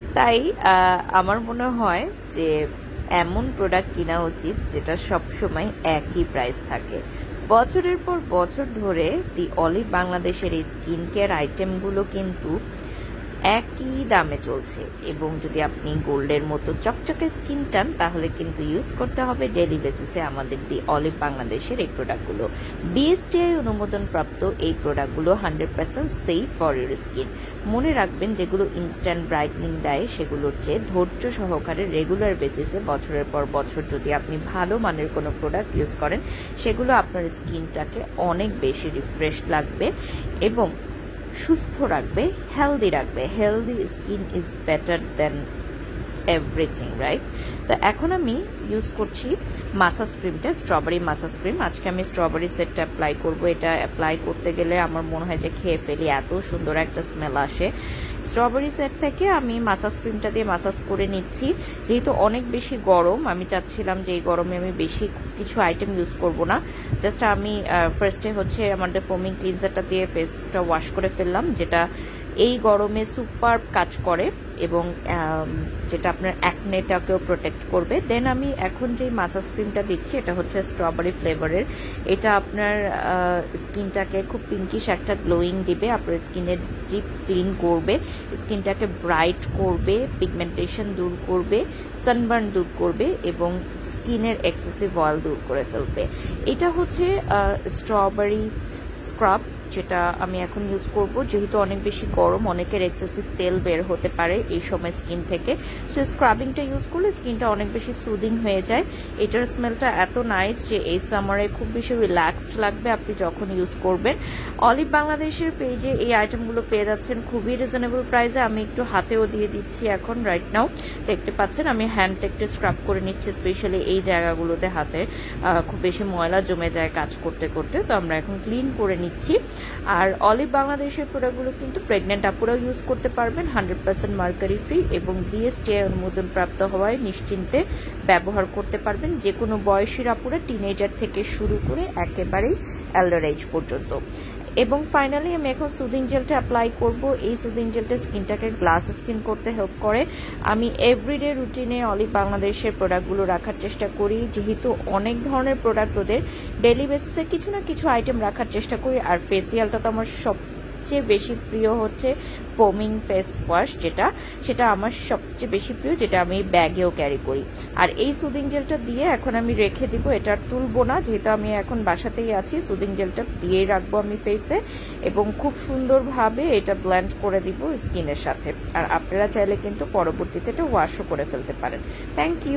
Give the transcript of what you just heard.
তাই আমার মনে হয় যে এমন প্রোডাক্ট কেনা উচিত যেটা সব সময় একই প্রাইস থাকে। বছরের পর বছর ধরে দি অলিভ বাংলাদেশের এই স্কিন কেয়ার আইটেমগুলো কিন্তু একই দামে চলছে, এবং যদি আপনি গোল্ডের মতো চকচকে স্কিন চান তাহলে কিন্তু ইউজ করতে হবে ডেইলি বেসিসে আমাদের দি অলিভ বাংলাদেশের এই প্রোডাক্টগুলো। বিএসটিআই অনুমোদন প্রাপ্ত এই প্রোডাক্টগুলো 100% সেফ ফর ইউর স্কিন। মনে রাখবেন, যেগুলো ইনস্ট্যান্ট ব্রাইটনিং দেয় সেগুলোর চেয়ে ধৈর্য সহকারে রেগুলার বেসিসে বছরের পর বছর যদি আপনি ভালো মানের কোনো প্রোডাক্ট ইউজ করেন, সেগুলো আপনার স্কিনটাকে অনেক বেশি রিফ্রেশ লাগবে এবং সুস্থ রাখবে, হেলদি রাখবে। Healthy skin is better than everything, right? তো এখন আমি ইউজ করছি মাসাজ ক্রিমটা, স্ট্রবেরি মাসাজ ক্রিম। আজকে আমি স্ট্রবেরি সেটটা অ্যাপ্লাই করব। এটা অ্যাপ্লাই করতে গেলে আমার মনে হয় যে খেয়ে ফেলি, এত সুন্দর একটা স্মেল আসে। স্ট্রবেরি সেট থেকে আমি মাসাজ ক্রিমটা দিয়ে মাসাজ করে নিচ্ছি। যেহেতু অনেক বেশি গরম, আমি চাচ্ছিলাম যে এই গরমে আমি বেশি কিছু আইটেম ইউজ করব না। জাস্ট আমি ফার্স্টে হচ্ছে আমাদের ফোমিং ক্লিনজারটা দিয়ে ফেসটা ওয়াশ করে ফেললাম, যেটা এই গরমে সুপার কাজ করে এবং যেটা আপনার অ্যাকনেটাকেও প্রোটেক্ট করবে। দেন আমি এখন যে মাসাজ ক্রিমটা দিচ্ছি এটা হচ্ছে স্ট্রবেরি ফ্লেভারের। এটা আপনার স্কিনটাকে খুব পিঙ্কিশ একটা গ্লোয়িং দিবে, আপনার স্কিনের ডিপ ক্লিন করবে, স্কিনটাকে ব্রাইট করবে, পিগমেন্টেশন দূর করবে, সানবার্ন দূর করবে এবং স্কিনের এক্সেসিভ অয়েল দূর করে ফেলবে। এটা হচ্ছে স্ট্রবেরি স্ক্রাব, যেটা আমি এখন ইউজ করব। যেহেতু অনেক বেশি গরম, অনেকের এক্সেসিভ তেল বের হতে পারে এই সময় স্কিন থেকে, সো স্ক্রাবিংটা ইউজ করলে স্কিনটা অনেক বেশি সুদিং হয়ে যায়। এটার স্মেলটা এত নাইস যে এই সামারে খুব বেশি রিল্যাক্সড লাগবে আপনি যখন ইউজ করবেন। অলিভ বাংলাদেশের পেজে এই আইটেমগুলো পেয়ে যাচ্ছেন খুবই রিজনেবল প্রাইসে। আমি একটু হাতেও দিয়ে দিচ্ছি এখন, রাইট নাও দেখতে পাচ্ছেন আমি হ্যান্ডটা একটু স্ক্রাব করে নিচ্ছি, স্পেশালি এই জায়গাগুলোতে হাতে খুব বেশি ময়লা জমে যায় কাজ করতে করতে। তো আমরা এখন ক্লিন করে নিচ্ছি। আর অলিভ বাংলাদেশের প্রোডাক্টগুলো কিন্তু প্রেগনেন্ট আপুরাও ইউজ করতে পারবেন, 100% মার্কারি ফ্রি এবং বিএসটিআই অনুমোদন প্রাপ্ত হওয়ায় নিশ্চিন্তে ব্যবহার করতে পারবেন যে কোনো বয়সীর আপুরা, টিনেজার থেকে শুরু করে একেবারেই এল্ডার এজ পর্যন্ত। এবং ফাইনালি আমি এখন সুদিং জেলটা অ্যাপ্লাই করব। এই সুদিং জেলটা স্কিনটাকে গ্লাস স্কিন করতে হেল্প করে। আমি এভরিডে রুটিনে অলিভ বাংলাদেশের প্রোডাক্টগুলো রাখার চেষ্টা করি, যেহেতু অনেক ধরনের প্রোডাক্ট ওদের ডেইলি বেসিসে কিছু না কিছু আইটেম রাখার চেষ্টা করি। আর ফেসিয়ালটা তো আমার সবচেয়ে বেশি প্রিয় হচ্ছে ফোমিং ফেস ওয়াশ, সেটা আমার সবচেয়ে বেশি প্রিয়, যেটা আমি ব্যাগেও ক্যারি করি। আর এই সুদিং জেলটা দিয়ে এখন আমি রেখে দিব, এটা তুলবো না যেহেতু আমি এখন বাসাতেই আছি। সুদিং জেলটা দিয়েই রাখবো আমি ফেসে এবং খুব সুন্দরভাবে এটা ব্লেন্ড করে দিব স্কিনের সাথে। আর আপনারা চাইলে কিন্তু পরবর্তীতে এটা ওয়াশও করে ফেলতে পারেন। Thank you.